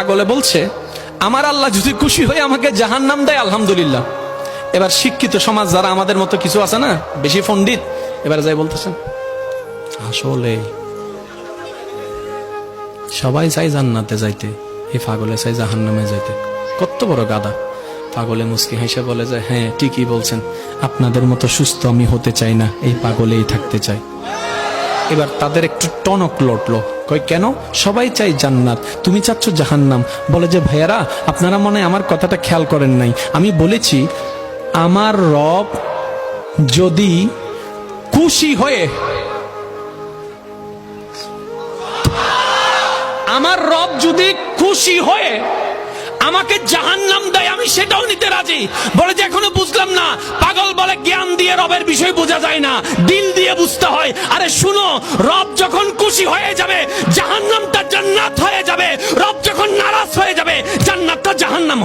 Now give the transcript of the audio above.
পাগলে বলছে আমার আল্লাহ যদি খুশি হয়ে আমাকে জাহান্নাম দেয় আলহামদুলিল্লাহ। এবার শিক্ষিত সমাজ যারা আমাদের মতো কিছু আছে না, বেশি পণ্ডিত, এবার যাই বলতেছেন আসলে সবাই চাই জান্নাতে যাইতে, এই পাগলে চাই জাহান্নামে যাইতে। কত বড় গাদা। পাগলে মুস্কি হেসে বলে যে হ্যাঁ ঠিকই বলছেন, আপনাদের মতো সুস্থ আমি হতে চাই না, এই পাগলেই থাকতে চাই। এবার তাদের একটু টনক লটলো, কই কেন? সবাই চাই জান্নাত, তুমি চাচ্ছ জাহান্নাম। বলে যে ভাইয়ারা আপনারা মনে হয় আমার কথাটা খেয়াল করেন নাই, আমি বলেছি আমার রব যদি খুশি হয়ে, আমার রব যদি খুশি হয়ে আমাকে জাহান্নাম দেয় আমি সেটাও নিতে রাজি। বলে যে এখনো বুঝলাম না। পাগল বলে জ্ঞান দিয়ে রবের বিষয় বোঝা যায় না, দিল দিয়ে বুঝতে হয়। আরে শুনো, রব যখন খুশি হয়ে যাবে জাহান্নামটা জান্নাত হয়ে যাবে, রব যখন নারাজ হয়ে যাবে জান্নাতটা জাহান্নাম হয়ে